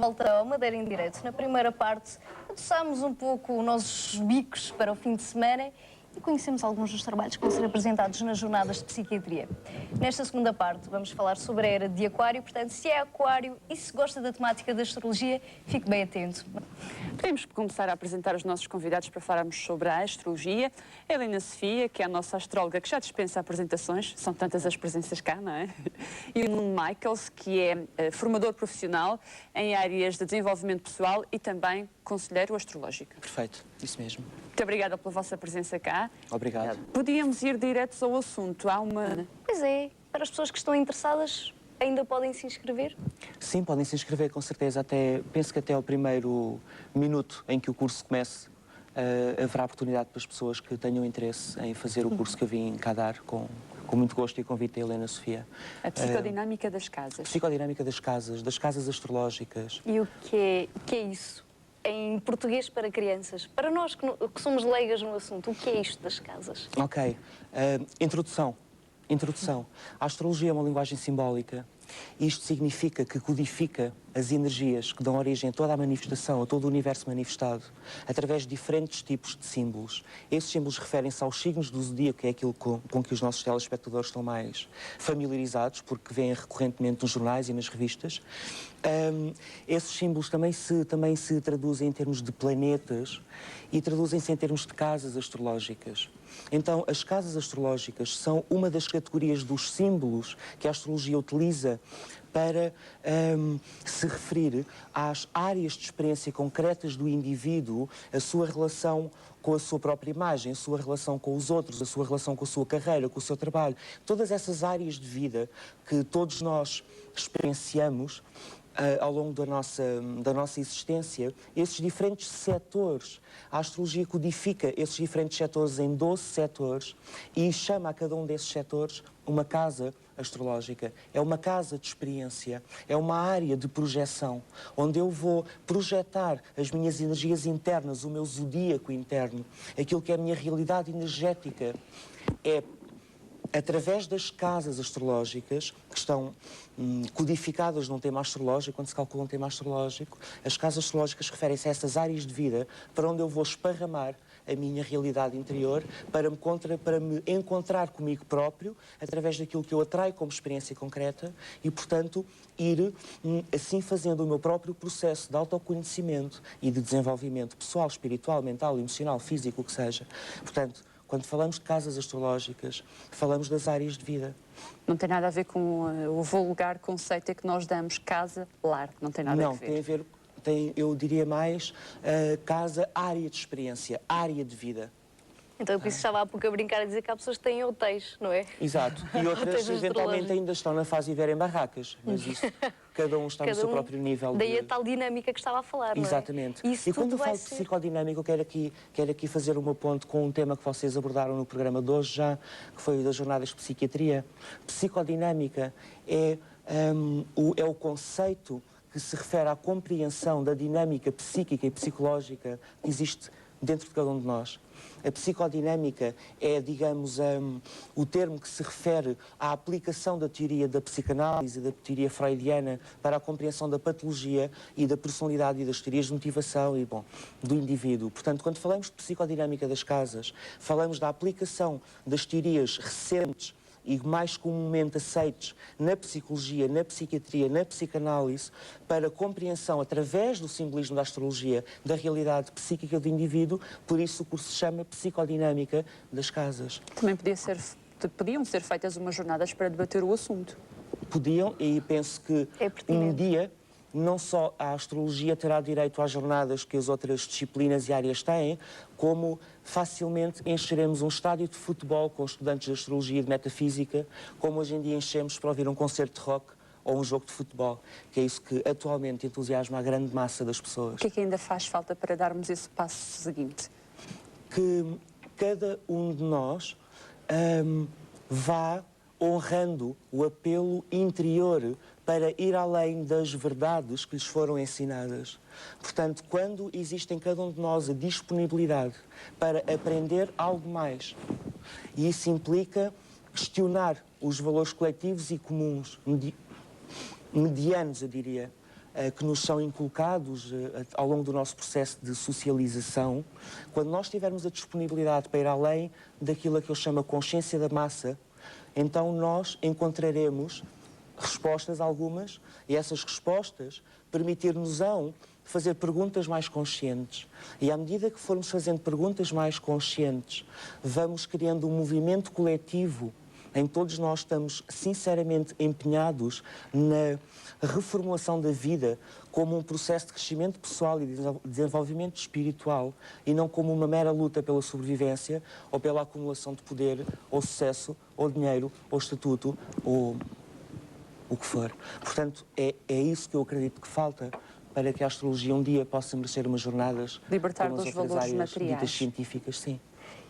volta ao Madeira em Direto. Na primeira parte, adoçámos um pouco os nossos bicos para o fim de semana e conhecemos alguns dos trabalhos que vão ser apresentados nas jornadas de psiquiatria. Nesta segunda parte, vamos falar sobre a era de Aquário. Portanto, se é Aquário e se gosta da temática da astrologia, fique bem atento. Podemos começar a apresentar os nossos convidados para falarmos sobre a astrologia. Helena Sofia, que é a nossa astróloga, que já dispensa apresentações, são tantas as presenças cá, não é? E o Nuno Michaels, que é formador profissional em áreas de desenvolvimento pessoal e também conselheiro astrológico. Perfeito, isso mesmo. Muito obrigada pela vossa presença cá. Obrigado. Podíamos ir diretos ao assunto. Há uma... Pois é, para as pessoas que estão interessadas, ainda podem se inscrever? Sim, podem se inscrever com certeza. Penso que até ao primeiro minuto em que o curso comece, haverá oportunidade para as pessoas que tenham interesse em fazer o curso que eu vim cá dar com muito gosto e convite a Helena Sofia. A psicodinâmica das casas. Psicodinâmica das casas astrológicas. E o que é isso? Em português para crianças. Para nós que somos leigas no assunto, o que é isto das casas? Ok. Introdução. A astrologia é uma linguagem simbólica. Isto significa que codifica as energias que dão origem a toda a manifestação, a todo o universo manifestado, através de diferentes tipos de símbolos. Esses símbolos referem-se aos signos do zodíaco, que é aquilo com que os nossos telespectadores estão mais familiarizados, porque vêm recorrentemente nos jornais e nas revistas. Esses símbolos também se traduzem em termos de planetas e traduzem-se em termos de casas astrológicas. Então, as casas astrológicas são uma das categorias dos símbolos que a astrologia utiliza para se referir às áreas de experiência concretas do indivíduo, a sua relação com a sua própria imagem, a sua relação com os outros, a sua relação com a sua carreira, com o seu trabalho. Todas essas áreas de vida que todos nós experienciamos ao longo da nossa existência, esses diferentes setores. A astrologia codifica esses diferentes setores em 12 setores e chama a cada um desses setores uma casa astrológica. É uma casa de experiência, é uma área de projeção, onde eu vou projetar as minhas energias internas, o meu zodíaco interno, aquilo que é a minha realidade energética. É através das casas astrológicas, que estão codificadas num tema astrológico, quando se calcula um tema astrológico, as casas astrológicas referem-se a essas áreas de vida para onde eu vou esparramar a minha realidade interior, para me encontrar comigo próprio, através daquilo que eu atraio como experiência concreta e, portanto, ir assim fazendo o meu próprio processo de autoconhecimento e de desenvolvimento pessoal, espiritual, mental, emocional, físico, o que seja. Portanto, quando falamos de casas astrológicas, falamos das áreas de vida. Não tem nada a ver com o vulgar conceito que nós damos casa-lar. Não tem nada a ver. Não, tem a ver, eu diria mais casa, área de experiência, área de vida. Então, por isso estava há pouco a brincar a dizer que há pessoas que têm hotéis, não é? Exato. E outras, Hotéis eventualmente, ainda estão na fase de viver em barracas. Mas isso, cada um está no seu próprio nível. Daí a tal dinâmica que estava a falar, não é? Exatamente. Isso e quando eu falo de ser... psicodinâmica, eu quero aqui fazer uma ponte com um tema que vocês abordaram no programa de hoje já, que foi o das jornadas de psiquiatria. Psicodinâmica é o conceito que se refere à compreensão da dinâmica psíquica e psicológica que existe dentro de cada um de nós. A psicodinâmica é, digamos, o termo que se refere à aplicação da teoria da psicanálise, da teoria freudiana, para a compreensão da patologia e da personalidade e das teorias de motivação e, do indivíduo. Portanto, quando falamos de psicodinâmica das casas, falamos da aplicação das teorias recentes e mais comumente aceites na psicologia, na psiquiatria, na psicanálise, para compreensão, através do simbolismo da astrologia, da realidade psíquica do indivíduo. Por isso o curso se chama Psicodinâmica das Casas. Também podiam ser feitas umas jornadas para debater o assunto. Podiam, e penso que um dia não só a astrologia terá direito às jornadas que as outras disciplinas e áreas têm, como facilmente encheremos um estádio de futebol com estudantes de astrologia e de metafísica, como hoje em dia enchemos para ouvir um concerto de rock ou um jogo de futebol, que é isso que atualmente entusiasma a grande massa das pessoas. O que é que ainda faz falta para darmos esse passo seguinte? Que cada um de nós vá honrando o apelo interior para ir além das verdades que lhes foram ensinadas. Portanto, quando existe em cada um de nós a disponibilidade para aprender algo mais, e isso implica questionar os valores coletivos e comuns, medianos, eu diria, que nos são inculcados ao longo do nosso processo de socialização, quando nós tivermos a disponibilidade para ir além daquilo a que eu chamo a consciência da massa, então nós encontraremos respostas algumas, e essas respostas permitir-nos-ão fazer perguntas mais conscientes. E à medida que formos fazendo perguntas mais conscientes, vamos criando um movimento coletivo em que todos nós estamos sinceramente empenhados na reformulação da vida como um processo de crescimento pessoal e de desenvolvimento espiritual e não como uma mera luta pela sobrevivência ou pela acumulação de poder ou sucesso ou dinheiro ou estatuto ou o que for. Portanto, é isso que eu acredito que falta para que a astrologia um dia possa merecer umas jornadas Libertar como as dos outras valores áreas materiais. ditas científicas, sim.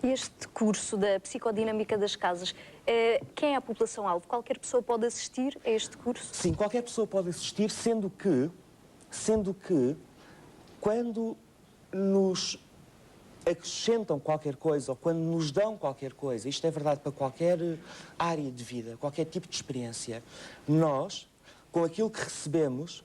Este curso da psicodinâmica das casas, quem é a população-alvo? Qualquer pessoa pode assistir a este curso? Sim, qualquer pessoa pode assistir, sendo que quando nos acrescentam qualquer coisa ou quando nos dão qualquer coisa, isto é verdade para qualquer área de vida, qualquer tipo de experiência, nós, com aquilo que recebemos,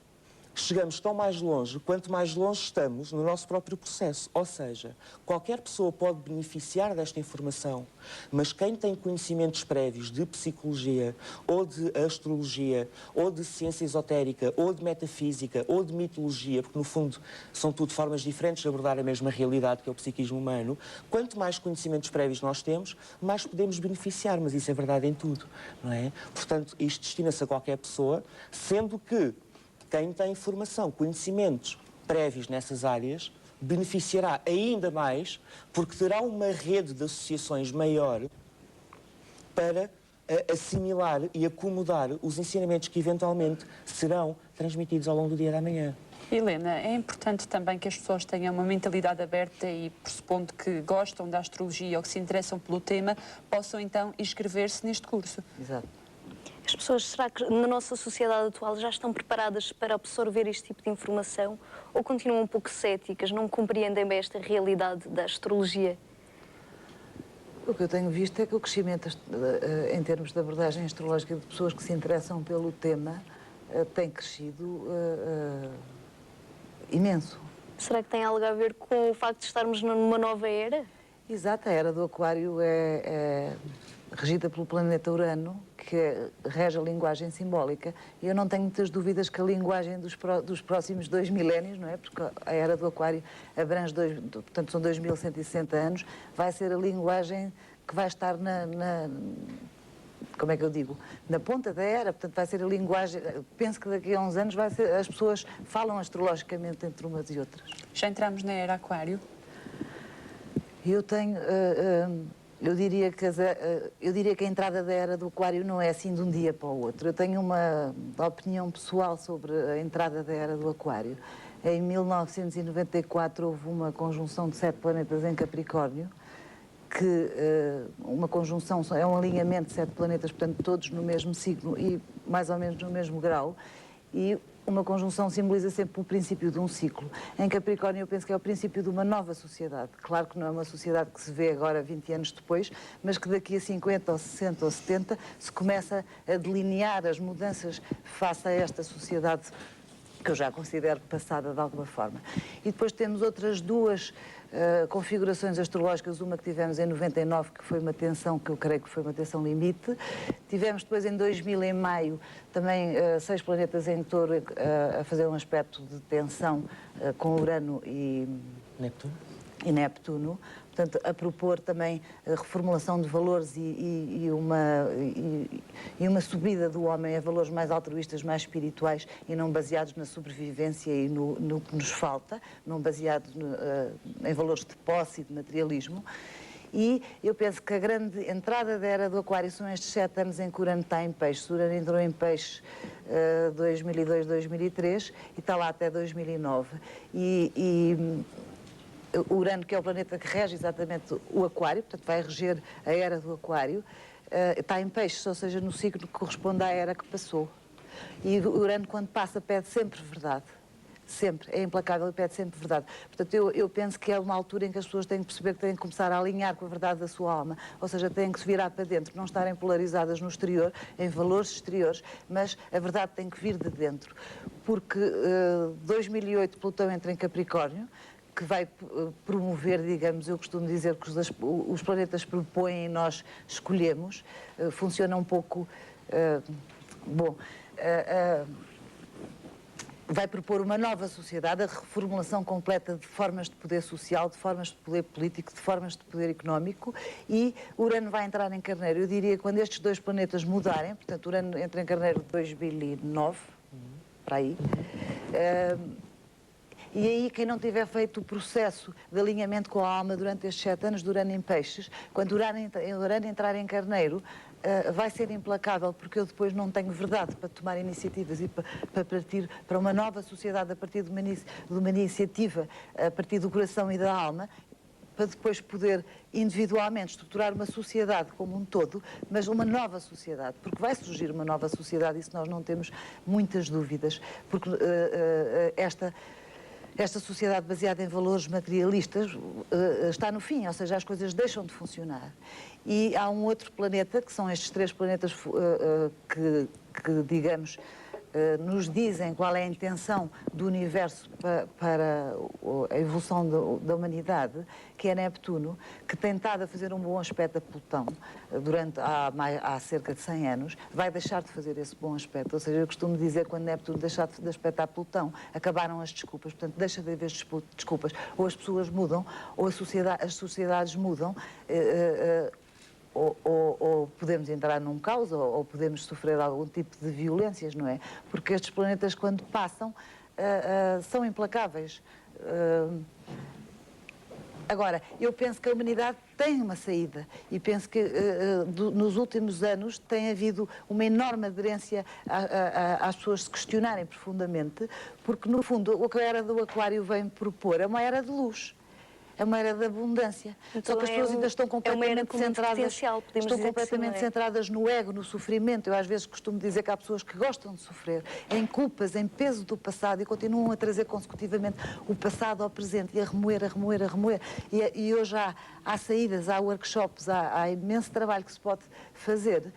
chegamos tão mais longe quanto mais longe estamos no nosso próprio processo. Ou seja, qualquer pessoa pode beneficiar desta informação, mas quem tem conhecimentos prévios de psicologia, ou de astrologia, ou de ciência esotérica, ou de metafísica, ou de mitologia, porque no fundo são tudo formas diferentes de abordar a mesma realidade que é o psiquismo humano, quanto mais conhecimentos prévios nós temos, mais podemos beneficiar, mas isso é verdade em tudo, não é? Portanto, isto destina-se a qualquer pessoa, sendo que quem tem formação, conhecimentos prévios nessas áreas, beneficiará ainda mais, porque terá uma rede de associações maior para assimilar e acomodar os ensinamentos que eventualmente serão transmitidos ao longo do dia da manhã. Helena, é importante também que as pessoas tenham uma mentalidade aberta e, pressupondo que gostam da astrologia ou que se interessam pelo tema, possam então inscrever-se neste curso. Exato. As pessoas, será que na nossa sociedade atual já estão preparadas para absorver este tipo de informação ou continuam um pouco céticas, não compreendem bem esta realidade da astrologia? O que eu tenho visto é que o crescimento em termos de abordagem astrológica de pessoas que se interessam pelo tema tem crescido imenso. Será que tem algo a ver com o facto de estarmos numa nova era? Exato, a era do Aquário é regida pelo planeta Urano, que rege a linguagem simbólica, e eu não tenho muitas dúvidas que a linguagem dos próximos 2 milénios, não é? Porque a era do Aquário abrange, portanto, são 2160 anos, vai ser a linguagem que vai estar como é que eu digo? Na ponta da era, portanto, vai ser a linguagem. Penso que daqui a uns anos as pessoas falam astrologicamente entre umas e outras. Já entramos na era Aquário? Eu tenho. Eu diria que a entrada da era do Aquário não é assim de um dia para o outro. Eu tenho uma opinião pessoal sobre a entrada da era do Aquário. Em 1994 houve uma conjunção de 7 planetas em Capricórnio, que uma conjunção é um alinhamento de 7 planetas, portanto todos no mesmo signo e mais ou menos no mesmo grau, e uma conjunção simboliza sempre o princípio de um ciclo. Em Capricórnio eu penso que é o princípio de uma nova sociedade. Claro que não é uma sociedade que se vê agora 20 anos depois, mas que daqui a 50 ou 60 ou 70 se começa a delinear as mudanças face a esta sociedade que eu já considero passada de alguma forma. E depois temos outras duas configurações astrológicas, uma que tivemos em 99, que foi uma tensão, que eu creio que foi uma tensão limite. Tivemos depois em 2000, em maio, também 6 planetas em Touro a fazer um aspecto de tensão com Urano e Neptuno. Portanto, a propor também a reformulação de valores e uma subida do homem a valores mais altruístas, mais espirituais e não baseados na sobrevivência e no que nos falta, não baseados em valores de posse e de materialismo. E eu penso que a grande entrada da era do Aquário são estes 7 anos em que Urano está em peixe. Urano entrou em peixe 2002, 2003 e está lá até 2009. O Urano, que é o planeta que rege exatamente o Aquário, portanto vai reger a era do Aquário, está em peixes, ou seja, no signo que corresponde à era que passou. E o Urano, quando passa, pede sempre verdade. sempre, é implacável e pede sempre verdade. Portanto, eu penso que é uma altura em que as pessoas têm que perceber que têm que começar a alinhar com a verdade da sua alma, ou seja, têm que se virar para dentro, não estarem polarizadas no exterior, em valores exteriores, mas a verdade tem que vir de dentro. Porque 2008 Plutão entra em Capricórnio, que vai promover, digamos, eu costumo dizer que os planetas propõem e nós escolhemos, funciona um pouco, vai propor uma nova sociedade, a reformulação completa de formas de poder social, de formas de poder político, de formas de poder económico, e Urano vai entrar em Carneiro. Eu diria que quando estes dois planetas mudarem, portanto, Urano entra em Carneiro de 2009, para aí, e aí, quem não tiver feito o processo de alinhamento com a alma durante estes 7 anos de Urano em Peixes, quando Urano entrar em Carneiro, vai ser implacável, porque eu depois não tenho verdade para tomar iniciativas e para partir para uma nova sociedade a partir de uma iniciativa, a partir do coração e da alma, para depois poder individualmente estruturar uma sociedade como um todo, mas uma nova sociedade, porque vai surgir uma nova sociedade, isso nós não temos muitas dúvidas, porque esta sociedade baseada em valores materialistas está no fim, ou seja, as coisas deixam de funcionar. E há um outro planeta, que são estes 3 planetas que digamos, nos dizem qual é a intenção do universo para a evolução da humanidade, que é Neptuno, que tem estado a fazer um bom aspecto a Plutão há cerca de 100 anos, vai deixar de fazer esse bom aspecto. Ou seja, eu costumo dizer que quando Neptuno deixar de aspectar Plutão, acabaram as desculpas. Portanto, deixa de haver desculpas. Ou as pessoas mudam, ou as sociedades mudam, ou podemos entrar num caos, ou podemos sofrer algum tipo de violências, não é? Porque estes planetas, quando passam, são implacáveis. Agora, eu penso que a humanidade tem uma saída e penso que nos últimos anos tem havido uma enorme aderência às pessoas se questionarem profundamente, porque, no fundo, o que a era do Aquário vem propor é uma era de luz. É uma era de abundância. Então só que as pessoas ainda estão completamente centradas no ego, no sofrimento. Eu às vezes costumo dizer que há pessoas que gostam de sofrer, em culpas, em peso do passado, e continuam a trazer consecutivamente o passado ao presente e a remoer, a remoer, a remoer. E hoje há saídas, há workshops, há imenso trabalho que se pode fazer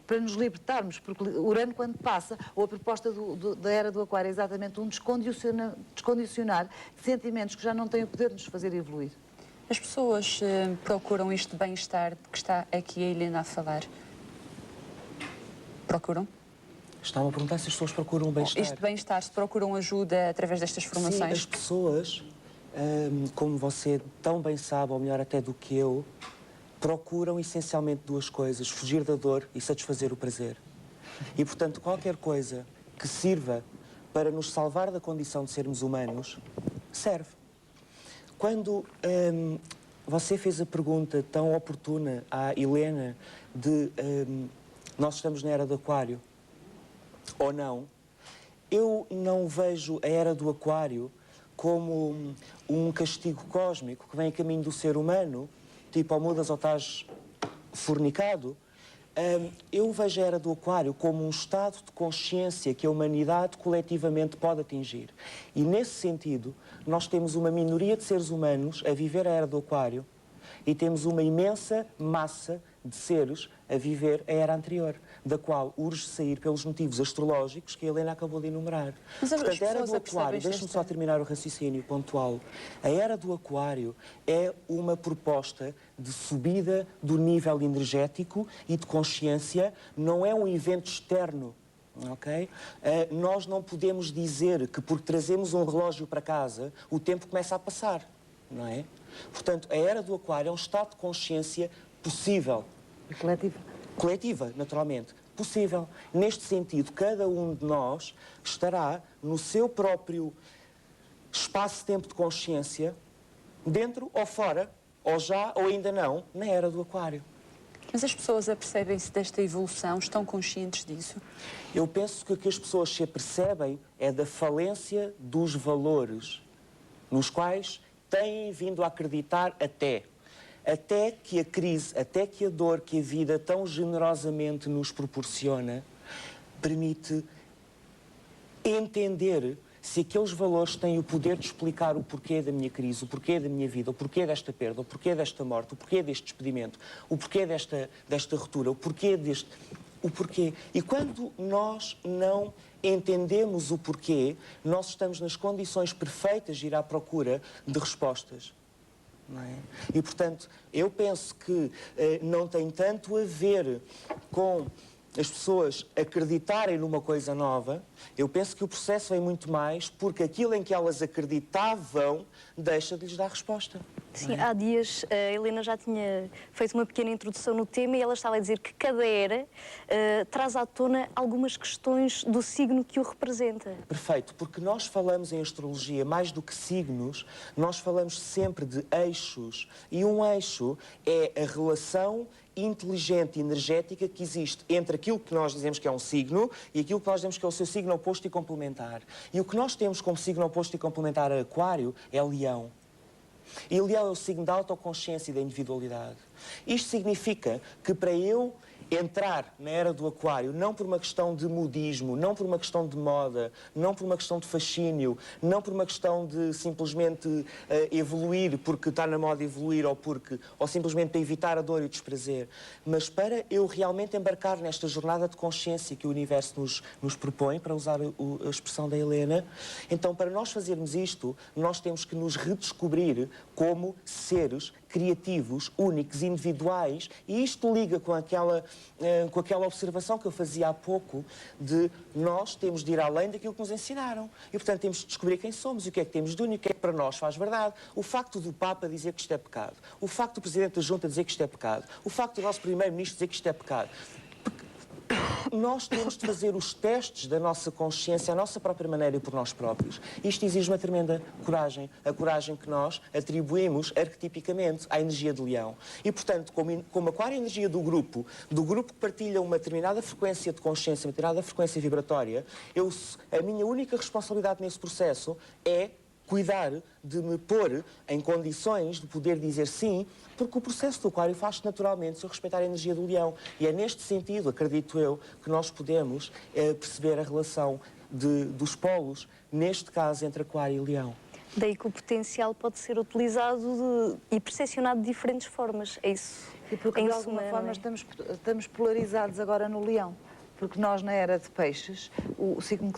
para nos libertarmos, porque Urano, quando passa, ou a proposta da era do Aquário é exatamente descondicionar sentimentos que já não têm o poder de nos fazer evoluir. As pessoas procuram este bem-estar que está aqui a Helena a falar? Procuram? Estão a perguntar se as pessoas procuram o bem-estar. Este bem-estar, se procuram ajuda através destas formações? Sim, as pessoas, como você tão bem sabe, ou melhor até do que eu, procuram essencialmente 2 coisas: fugir da dor e satisfazer o prazer. E, portanto, qualquer coisa que sirva para nos salvar da condição de sermos humanos, serve. Quando você fez a pergunta tão oportuna à Helena de nós estamos na era do Aquário ou não, eu não vejo a era do Aquário como um castigo cósmico que vem a caminho do ser humano, tipo, ou mudas ou estás fornicado. Eu vejo a era do Aquário como um estado de consciência que a humanidade coletivamente pode atingir. E, nesse sentido, nós temos uma minoria de seres humanos a viver a era do Aquário e temos uma imensa massa de seres a viver a era anterior, da qual urge sair pelos motivos astrológicos que a Helena acabou de enumerar. Portanto, a era do Aquário, deixe-me só terminar o raciocínio pontual, a era do Aquário é uma proposta de subida do nível energético e de consciência, não é um evento externo. Okay? Nós não podemos dizer que porque trazemos um relógio para casa, o tempo começa a passar, não é? Portanto, a era do Aquário é um estado de consciência possível. E coletiva. Coletiva, naturalmente. Possível. Neste sentido, cada um de nós estará no seu próprio espaço-tempo de consciência, dentro ou fora, ou já ou ainda não, na era do Aquário. Mas as pessoas apercebem-se desta evolução? Estão conscientes disso? Eu penso que o que as pessoas se apercebem é da falência dos valores nos quais têm vindo a acreditar até que a crise, até que a dor que a vida tão generosamente nos proporciona permite entender se aqueles valores têm o poder de explicar o porquê da minha crise, o porquê da minha vida, o porquê desta perda, o porquê desta morte, o porquê deste despedimento, o porquê desta ruptura, o porquê deste... O porquê. E quando nós não entendemos o porquê, nós estamos nas condições perfeitas de ir à procura de respostas. Não é? E, portanto, eu penso que não tem tanto a ver com as pessoas acreditarem numa coisa nova. Eu penso que o processo vem muito mais porque aquilo em que elas acreditavam deixa de lhes dar resposta. Sim, há dias a Helena já tinha feito uma pequena introdução no tema e ela estava a dizer que cada era traz à tona algumas questões do signo que o representa. Perfeito, porque nós falamos em astrologia, mais do que signos, nós falamos sempre de eixos. E um eixo é a relação inteligente e energética que existe entre aquilo que nós dizemos que é um signo e aquilo que nós dizemos que é o seu signo oposto e complementar. E o que nós temos como signo oposto e complementar a Aquário é Leão. E Leão é o signo da autoconsciência e da individualidade. Isto significa que para eu entrar na era do Aquário, não por uma questão de modismo, não por uma questão de moda, não por uma questão de fascínio, não por uma questão de simplesmente evoluir porque está na moda evoluir ou simplesmente para evitar a dor e o desprazer, mas para eu realmente embarcar nesta jornada de consciência que o universo nos propõe, para usar a expressão da Helena. Então, para nós fazermos isto, nós temos que nos redescobrir como seres criativos, únicos, individuais, e isto liga com aquela observação que eu fazia há pouco de nós temos de ir além daquilo que nos ensinaram. E, portanto, temos de descobrir quem somos e o que é que temos de único, o que é que para nós faz verdade. O facto do Papa dizer que isto é pecado, o facto do Presidente da Junta dizer que isto é pecado, o facto do nosso Primeiro-Ministro dizer que isto é pecado. Nós temos de fazer os testes da nossa consciência, à nossa própria maneira e por nós próprios. Isto exige uma tremenda coragem, a coragem que nós atribuímos arquetipicamente à energia de Leão. E, portanto, como Aquário é a energia do grupo que partilha uma determinada frequência de consciência, uma determinada frequência vibratória, a minha única responsabilidade nesse processo é cuidar de me pôr em condições de poder dizer sim, porque o processo do Aquário faz-se naturalmente se eu respeitar a energia do Leão. E é neste sentido, acredito eu, que nós podemos perceber a relação dos polos, neste caso, entre Aquário e Leão. Daí que o potencial pode ser utilizado e percepcionado de diferentes formas, é isso? E porque, de alguma forma, estamos polarizados agora no Leão. Porque nós, na era de peixes, o signo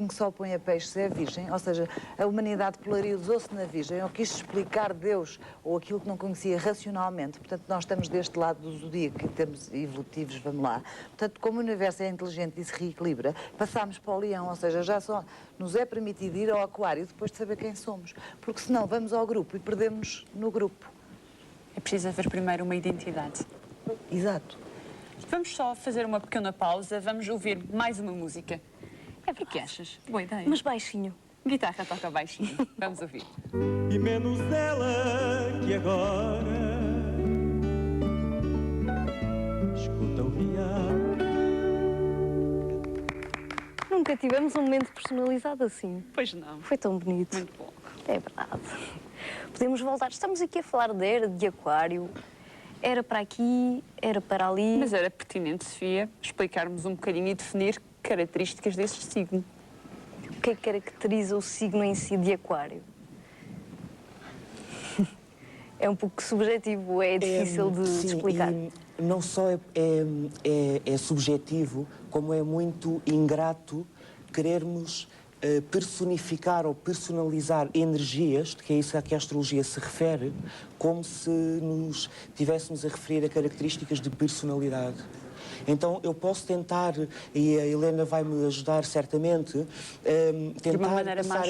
que se opõe a peixes é a Virgem, ou seja, a humanidade polarizou-se na Virgem, ou quis explicar Deus, ou aquilo que não conhecia racionalmente. Portanto, nós estamos deste lado do zodíaco, em termos evolutivos, vamos lá. Portanto, como o universo é inteligente e se reequilibra, passámos para o Leão, ou seja, já só nos é permitido ir ao Aquário depois de saber quem somos. Porque senão vamos ao grupo e perdemos-nos no grupo. É preciso haver primeiro uma identidade. Exato. Vamos só fazer uma pequena pausa, vamos ouvir mais uma música. O que achas? Boa ideia. Mas baixinho. Guitarra toca baixinho. Vamos ouvir. E menos ela que agora escuta o piano. Nunca tivemos um momento personalizado assim. Pois não. Foi tão bonito. Muito bom. É verdade. Podemos voltar. Estamos aqui a falar da era de Aquário. Era para aqui, era para ali. Mas era pertinente, Sofia, explicarmos um bocadinho e definir características desse signo. O que é que caracteriza o signo em si de Aquário? É um pouco subjetivo, é difícil de explicar. E não só é subjetivo, como é muito ingrato querermos personificar ou personalizar energias, que é isso a que a astrologia se refere, como se nos tivéssemos a referir a características de personalidade. Então eu posso tentar, e a Helena vai me ajudar certamente, tentar passar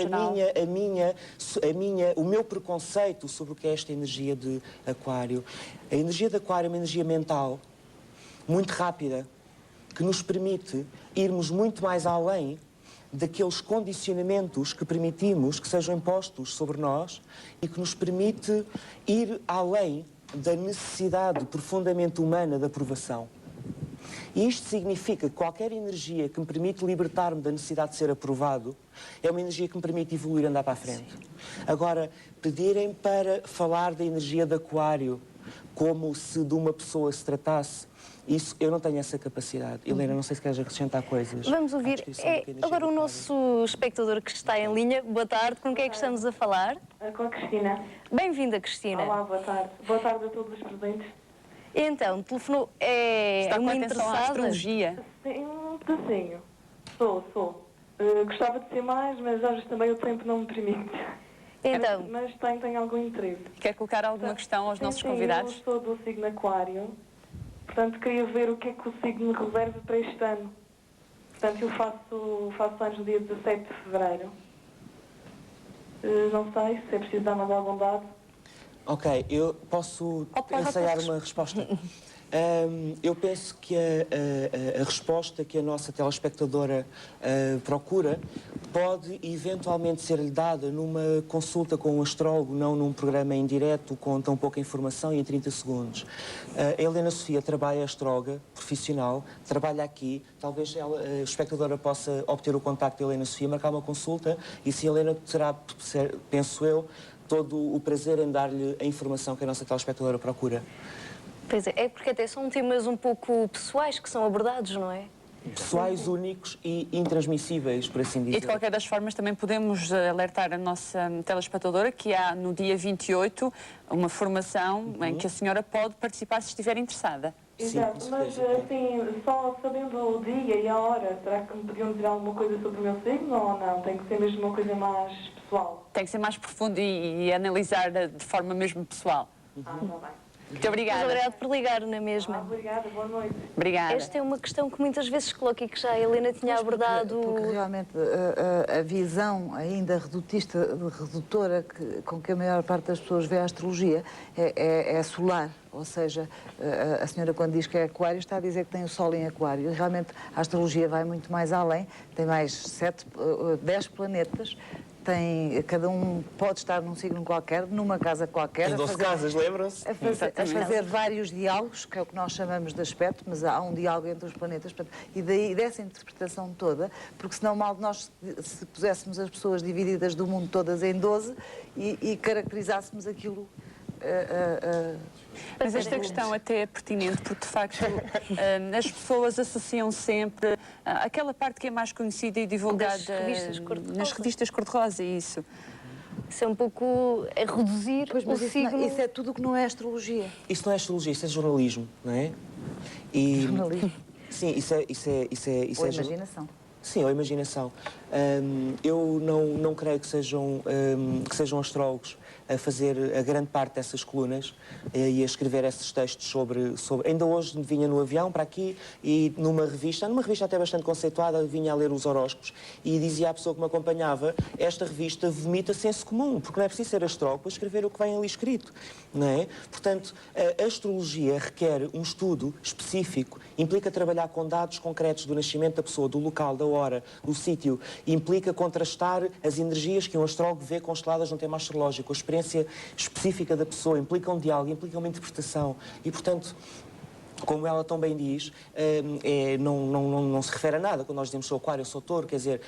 o meu preconceito sobre o que é esta energia de Aquário. A energia de Aquário é uma energia mental, muito rápida, que nos permite irmos muito mais além daqueles condicionamentos que permitimos que sejam impostos sobre nós e que nos permite ir além da necessidade profundamente humana de aprovação. E isto significa que qualquer energia que me permite libertar-me da necessidade de ser aprovado é uma energia que me permite evoluir e andar para a frente. Sim. Agora, pedirem para falar da energia de Aquário como se de uma pessoa se tratasse, Isso, eu não tenho essa capacidade. Helena, não sei se queres acrescentar coisas. Vamos à ouvir. descrição do que é energia Agora o do aquário. nosso espectador que está em linha. Boa tarde, com quem é que estamos a falar? Com a Cristina. Bem-vinda, Cristina. Olá, boa tarde. Boa tarde a todos os presentes. Então, telefonou. É Está com uma atenção à interessada? astrologia. Sim, um pedacinho. Sou. Gostava de ser mais, mas às vezes também o tempo não me permite. Então, Mas tenho algum interesse. Quer colocar alguma questão aos nossos Sim, convidados? eu sou do signo Aquário. Portanto, queria ver o que é que o signo me reserva para este ano. Portanto, eu faço anos no dia 17 de fevereiro. Não sei se é preciso dar mais algum dado. Ok, eu posso ensaiar uma resposta. Eu penso que a resposta que a nossa telespectadora procura pode eventualmente ser-lhe dada numa consulta com um astrólogo, não num programa em direto com tão pouca informação e em 30 segundos. A Helena Sofia trabalha astróloga, profissional, trabalha aqui. Talvez a espectadora possa obter o contacto da Helena Sofia, marcar uma consulta e se a Helena terá, penso eu, todo o prazer em dar-lhe a informação que a nossa telespectadora procura. pois é porque até são temas um pouco pessoais que são abordados, não é? Pessoais, únicos e intransmissíveis, por assim dizer. E de qualquer das formas também podemos alertar a nossa telespectadora que há no dia 28 uma formação em que a senhora pode participar se estiver interessada. Exato, com mas certeza. assim, só sabendo o dia e a hora, será que me podiam dizer alguma coisa sobre o meu signo ou não? Tem que ser mesmo uma coisa mais pessoal. Tem que ser mais profundo e analisar de forma mesmo pessoal. Está bem. Muito Mas obrigada. obrigado por ligar na mesma. Obrigada, boa noite. Obrigada. Esta é uma questão que muitas vezes se coloca e que já a Helena tinha abordado. Porque realmente a visão ainda redutora com que a maior parte das pessoas vê a astrologia é solar. Ou seja, a senhora quando diz que é aquário está a dizer que tem o sol em aquário. Realmente a astrologia vai muito mais além, tem mais 10 planetas. Cada um pode estar num signo qualquer, numa casa qualquer. Em 12 casas, lembram-se? A fazer vários diálogos, que é o que nós chamamos de aspecto, mas há um diálogo entre os planetas. Portanto, e daí dessa interpretação toda, porque senão mal de nós, se puséssemos as pessoas divididas do mundo todas em 12 e caracterizássemos aquilo. Mas esta questão até é pertinente porque, de facto, as pessoas associam sempre aquela parte que é mais conhecida e divulgada Das revistas cor-de-rosa. isso. Isso é um pouco a reduzir Pois, o mas signo. isso é tudo o que não é astrologia. Isso não é astrologia, isso é jornalismo, não é? E, Jornalismo. Sim, isso Ou é imaginação. Sim, ou imaginação. Eu não creio que sejam astrólogos a fazer a grande parte dessas colunas e a escrever esses textos sobre... Ainda hoje vinha no avião para aqui e numa revista até bastante conceituada, vinha a ler os horóscopos e dizia à pessoa que me acompanhava: esta revista vomita senso comum, porque não é preciso ser astrólogo para escrever o que vem ali escrito, não é? Portanto, a astrologia requer um estudo específico, implica trabalhar com dados concretos do nascimento da pessoa, do local, da hora, do sítio, implica contrastar as energias que um astrólogo vê consteladas num tema astrológico, a experiência específica da pessoa, implica um diálogo, implica uma interpretação e, portanto, como ela tão bem diz, não se refere a nada. Quando nós dizemos sou aquário, eu sou touro, quer dizer,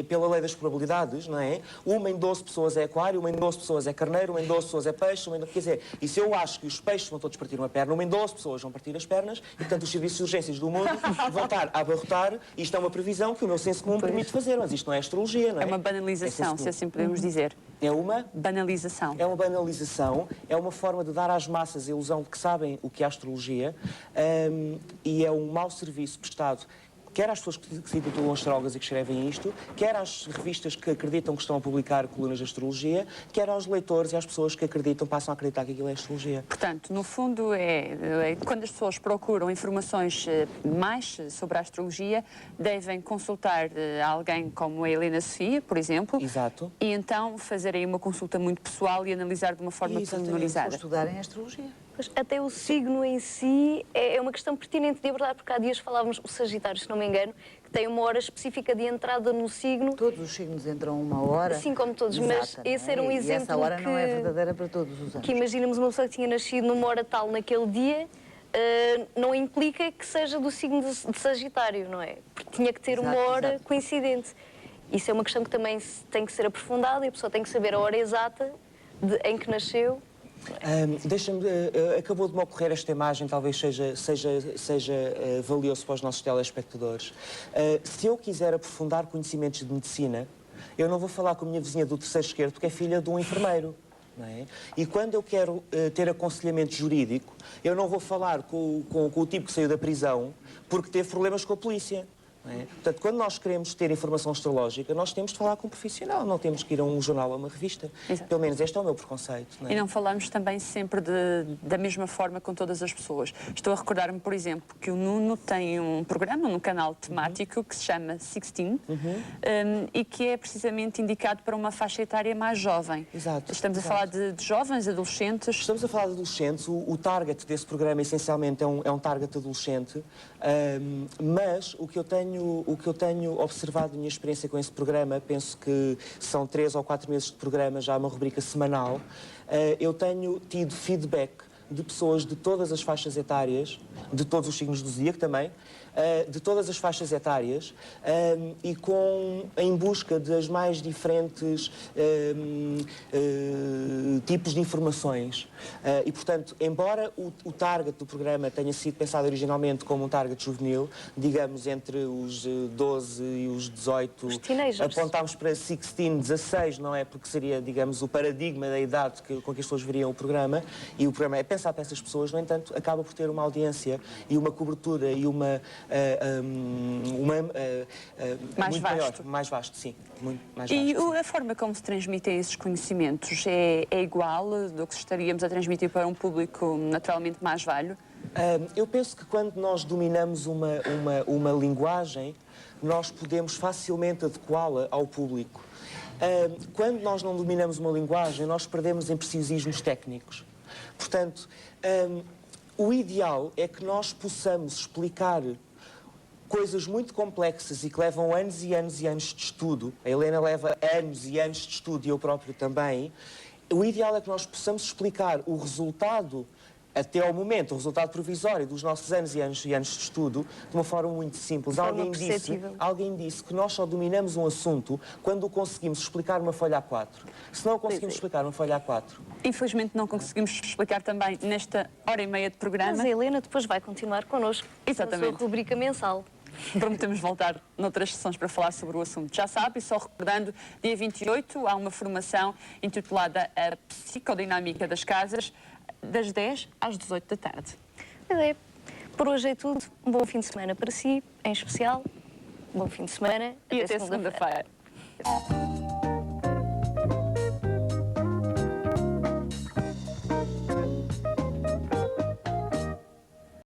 pela lei das probabilidades, não é? Uma em 12 pessoas é aquário, uma em 12 pessoas é carneiro, uma em 12 pessoas é peixe, quer dizer, e se eu acho que os peixes vão todos partir uma perna, uma em 12 pessoas vão partir as pernas, e portanto os serviços de urgências do mundo vão estar a abarrotar, isto é uma previsão que o meu senso comum permite fazer, mas isto não é astrologia, não é? É uma banalização, se assim podemos dizer. É uma banalização. É uma banalização, é uma forma de dar às massas a ilusão de que sabem o que é astrologia e é um mau serviço prestado quer às pessoas que se intitulam astrólogas e que escrevem isto, quer às revistas que acreditam que estão a publicar colunas de astrologia, quer aos leitores e às pessoas que acreditam, passam a acreditar que aquilo é astrologia. Portanto, no fundo, quando as pessoas procuram informações mais sobre a astrologia, devem consultar alguém como a Helena Sofia, por exemplo. Exato. E então fazer aí uma consulta muito pessoal e analisar de uma forma pormenorizada. Ou estudarem astrologia. Pois, até o signo em si é uma questão pertinente de abordar, porque há dias falávamos, o Sagitário, se não me engano, que tem uma hora específica de entrada no signo. Todos os signos entram uma hora. Assim como todos, mas exata, esse era um exemplo e essa hora que, não é verdadeira para todos os anos. que imaginamos uma pessoa que tinha nascido numa hora tal naquele dia, não implica que seja do signo de Sagitário, não é? Porque tinha que ter uma hora coincidente. Isso é uma questão que também tem que ser aprofundada e a pessoa tem que saber a hora exata em que nasceu Deixa-me, acabou de me ocorrer esta imagem, talvez seja valioso para os nossos telespectadores. Se eu quiser aprofundar conhecimentos de medicina, eu não vou falar com a minha vizinha do terceiro esquerdo, porque é filha de um enfermeiro. Não é? E quando eu quero ter aconselhamento jurídico, eu não vou falar com o tipo que saiu da prisão porque teve problemas com a polícia. Não é? Portanto, quando nós queremos ter informação astrológica, nós temos de falar com um profissional, não temos que ir a um jornal ou a uma revista. Exato. Pelo menos este é o meu preconceito. Não é? E não falamos também sempre da mesma forma com todas as pessoas. Estou a recordar-me, por exemplo, que o Nuno tem um programa, um canal temático que se chama 16 e que é precisamente indicado para uma faixa etária mais jovem. Exato. Estamos a falar de jovens, adolescentes. Estamos a falar de adolescentes. O target desse programa, essencialmente, é um target adolescente. Mas o que eu tenho observado na minha experiência com esse programa, penso que são 3 ou 4 meses de programa, já uma rubrica semanal, eu tenho tido feedback de pessoas de todas as faixas etárias, de todos os signos do zodíaco também, de todas as faixas etárias e em busca das mais diferentes tipos de informações. E, portanto, embora o target do programa tenha sido pensado originalmente como um target juvenil, digamos entre os 12 e os 18, Os teenagers. apontámos para 16, não é? Porque seria, digamos, o paradigma da idade com que as pessoas veriam o programa, e o programa é pensado para essas pessoas, no entanto, acaba por ter uma audiência e uma cobertura e Mais muito vasto. maior, mais vasto, sim, muito mais E vasto. Sim. a forma como se transmitem esses conhecimentos é igual do que estaríamos a transmitir para um público naturalmente mais velho? Eu penso que quando nós dominamos uma linguagem, nós podemos facilmente adequá-la ao público. Quando nós não dominamos uma linguagem, nós perdemos em precisismos técnicos. Portanto, o ideal é que nós possamos explicar coisas muito complexas e que levam anos e anos e anos de estudo. A Helena leva anos e anos de estudo e eu próprio também. O ideal é que nós possamos explicar o resultado, até ao momento, o resultado provisório dos nossos anos e anos e anos de estudo, de uma forma muito simples. De forma perceptível. Alguém disse que nós só dominamos um assunto quando o conseguimos explicar numa folha A4. Se não o conseguimos explicar numa folha A4... Infelizmente não conseguimos explicar também nesta hora e meia de programa. Mas a Helena depois vai continuar connosco Exatamente. na sua rubrica mensal. Prometemos voltar noutras sessões para falar sobre o assunto. Já sabe, e só recordando, dia 28 há uma formação intitulada A Psicodinâmica das Casas, das 10 às 18 da tarde. Pois é, por hoje é tudo. Um bom fim de semana para si, em especial. Um bom fim de semana. E até segunda-feira.